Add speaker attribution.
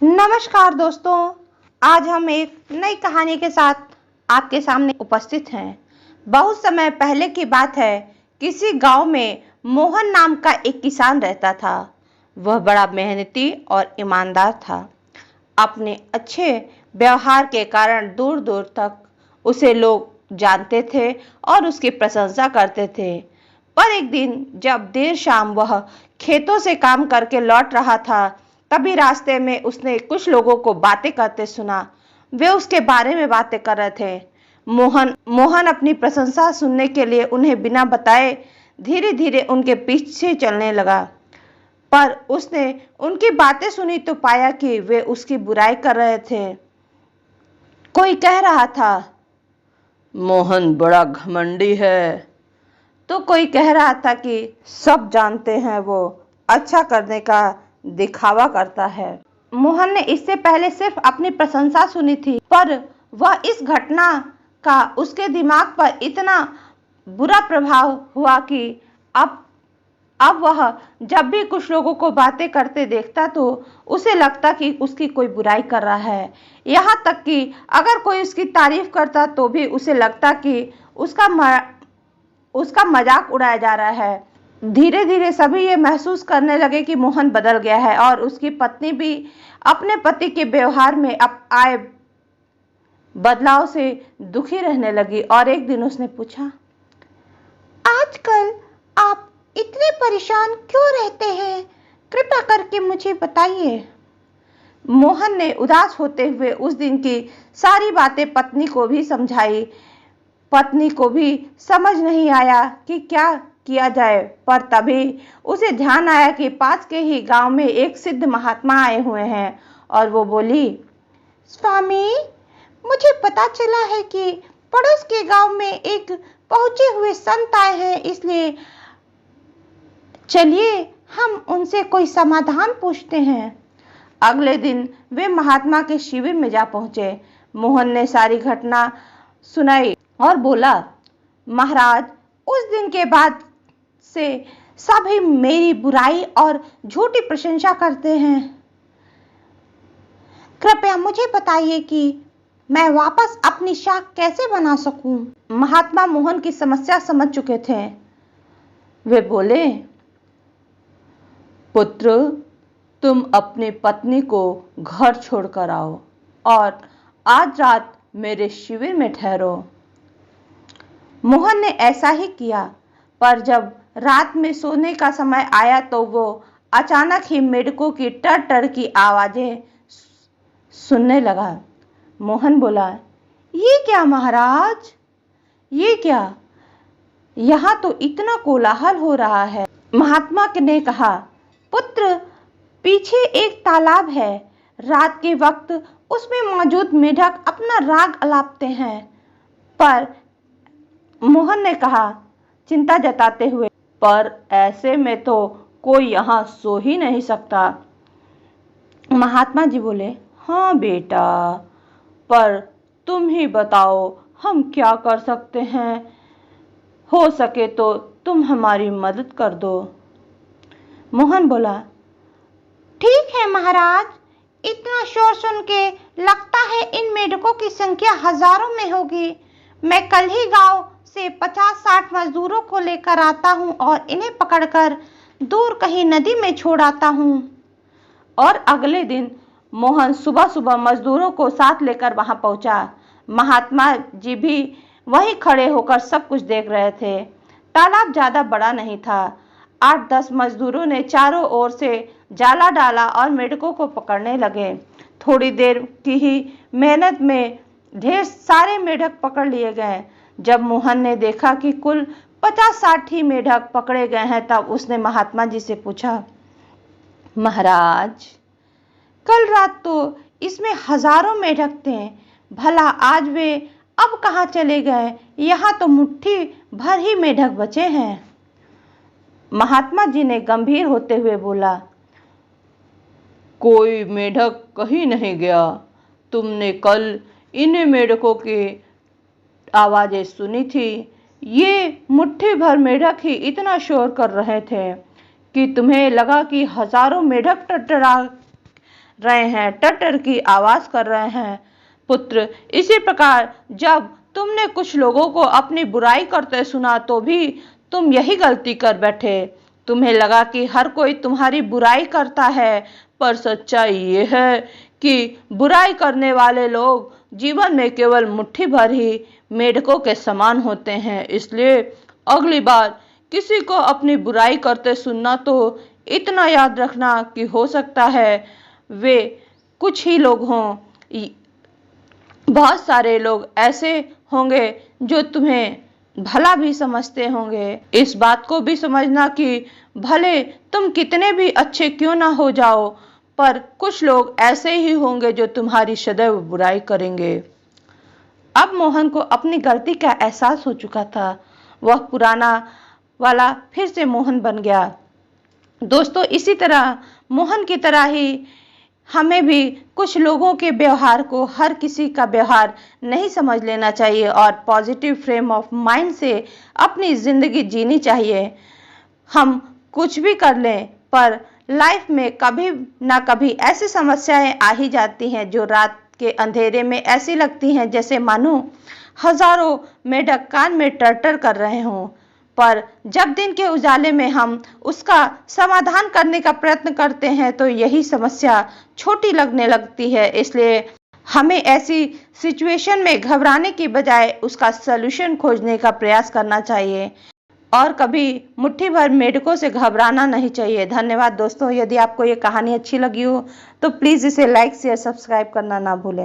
Speaker 1: नमस्कार दोस्तों। आज हम एक नई कहानी के साथ आपके सामने उपस्थित हैं। बहुत समय पहले की बात है। किसी गांव में मोहन नाम का एक किसान रहता था। वह बड़ा मेहनती और ईमानदार था। अपने अच्छे व्यवहार के कारण दूर दूर तक उसे लोग जानते थे और उसकी प्रशंसा करते थे। पर एक दिन जब देर शाम वह खेतों से काम करके लौट रहा था, तभी रास्ते में उसने कुछ लोगों को बातें करते सुना। वे उसके बारे में बातें कर रहे थे। मोहन अपनी प्रशंसा सुनने के लिए उन्हें बिना बताए धीरे धीरे उनके पीछे चलने लगा। पर उसने उनकी बातें सुनी तो पाया कि वे उसकी बुराई कर रहे थे। कोई कह रहा था, मोहन बड़ा घमंडी है। तो कोई कह रहा था कि सब जानते हैं वो अच्छा करने का दिखावा करता है। मोहन ने इससे पहले सिर्फ अपनी प्रशंसा सुनी थी, पर वह इस घटना का उसके दिमाग पर इतना बुरा प्रभाव हुआ कि अब वह जब भी कुछ लोगों को बातें करते देखता तो उसे लगता कि उसकी कोई बुराई कर रहा है। यहाँ तक कि अगर कोई उसकी तारीफ करता तो भी उसे लगता कि उसका मजाक उड़ाया जा रहा है। धीरे धीरे सभी ये महसूस करने लगे कि मोहन बदल गया है और उसकी पत्नी भी अपने पति के व्यवहार में आए बदलाव से दुखी रहने लगी। और एक दिन उसने पूछा, आजकल आप इतने परेशान क्यों रहते हैं? कृपया करके मुझे बताइए। मोहन ने उदास होते हुए उस दिन की सारी बातें पत्नी को भी समझाई। पत्नी को भी समझ नहीं आया कि क्या किया जाए, पर तभी उसे ध्यान आया कि पास के ही गांव में एक सिद्ध महात्मा आए हुए हैं। और वो बोली, स्वामी, मुझे पता चला है कि पड़ोस के गांव में एक पहुंचे हुए संत आए हैं, इसलिए चलिए हम उनसे कोई समाधान पूछते हैं। अगले दिन वे महात्मा के शिविर में जा पहुंचे। मोहन ने सारी घटना सुनाई और बोला, महाराज, उस दिन के बाद से सभी मेरी बुराई और झूठी प्रशंसा करते हैं। कृपया मुझे बताइए कि मैं वापस अपनी शाख कैसे बना सकूं। महात्मा मोहन की समस्या समझ चुके थे। वे बोले, पुत्र, तुम अपनी पत्नी को घर छोड़कर आओ और आज रात मेरे शिविर में ठहरो। मोहन ने ऐसा ही किया, पर जब रात में सोने का समय आया तो वो अचानक ही मेढकों की टर टर की आवाजें सुनने लगा। मोहन बोला, ये क्या महाराज, ये क्या? यहाँ तो इतना कोलाहल हो रहा है। महात्मा ने कहा, पुत्र, पीछे एक तालाब है। रात के वक्त उसमें मौजूद मेढक अपना राग अलापते हैं। पर मोहन ने कहा, चिंता जताते हुए, पर ऐसे में तो कोई यहाँ सो ही नहीं सकता। महात्मा जी बोले, हाँ बेटा, पर तुम ही बताओ हम क्या कर सकते हैं। हो सके तो तुम हमारी मदद कर दो। मोहन बोला, ठीक है महाराज, इतना शोर सुन के लगता है इन मेढकों की संख्या हजारों में होगी। मैं कल ही गांव से 50-60 मजदूरों को लेकर आता हूँ और इन्हें पकड़कर दूर कहीं नदी में छोड़ आता हूँ। और अगले दिन मोहन सुबह सुबह मजदूरों को साथ लेकर वहां पहुंचा। महात्मा जी भी वहीं खड़े होकर सब कुछ देख रहे थे। तालाब ज्यादा बड़ा नहीं था। 8-10 मजदूरों ने चारों ओर से जाला डाला और मेढकों को पकड़ने लगे। थोड़ी देर की ही मेहनत में ढेर सारे मेढक पकड़ लिए गए। जब मोहन ने देखा कि कुल 50-60 ही मेढक पकड़े गए हैं, तब उसने महात्मा जी से पूछा, महाराज, कल रात तो इसमें हजारों मेढक थे, भला आज वे अब कहाँ चले गए? यहाँ तो मुट्ठी भर ही मेढक बचे हैं। महात्मा जी ने गंभीर होते हुए बोला, कोई मेढक कहीं नहीं गया। तुमने कल इन मेढकों की आवाजें सुनी थी। ये मुट्ठी भर मेढक ही इतना शोर कर रहे थे कि तुम्हें लगा कि हजारों मेढक टटरा रहे हैं, टर की आवाज कर रहे हैं। पुत्र, इसी प्रकार जब तुमने कुछ लोगों को अपनी बुराई करते सुना तो भी तुम यही गलती कर बैठे। तुम्हें लगा कि हर कोई तुम्हारी बुराई करता है, पर सच्चाई ये है कि बुराई करने वाले लोग जीवन में केवल मुट्ठी भर ही मेढकों के समान होते हैं। इसलिए अगली बार किसी को अपनी बुराई करते सुनना तो इतना याद रखना कि हो सकता है वे कुछ ही लोग हों, बहुत सारे लोग ऐसे होंगे जो तुम्हें भला भी समझते होंगे। इस बात को भी समझना कि भले तुम कितने भी अच्छे क्यों ना हो जाओ, पर कुछ लोग ऐसे ही होंगे जो तुम्हारी सदैव बुराई करेंगे। अब मोहन को अपनी गलती का एहसास हो चुका था। वह पुराना वाला फिर से मोहन बन गया। दोस्तों, इसी तरह मोहन की तरह ही हमें भी कुछ लोगों के व्यवहार को हर किसी का व्यवहार नहीं समझ लेना चाहिए और पॉजिटिव फ्रेम ऑफ माइंड से अपनी जिंदगी जीनी चाहिए। हम कुछ भी कर लें, पर लाइफ में कभी ना कभी ऐसी समस्याएं आ ही जाती हैं जो रात के अंधेरे में ऐसी लगती हैं जैसे मानो हजारों मेढक कान में टर कर रहे हों। पर जब दिन के उजाले में हम उसका समाधान करने का प्रयत्न करते हैं तो यही समस्या छोटी लगने लगती है। इसलिए हमें ऐसी सिचुएशन में घबराने की बजाय उसका सलूशन खोजने का प्रयास करना चाहिए और कभी मुट्ठी भर मेढकों से घबराना नहीं चाहिए। धन्यवाद दोस्तों। यदि आपको ये कहानी अच्छी लगी हो तो प्लीज़ इसे लाइक शेयर सब्सक्राइब करना ना भूलें।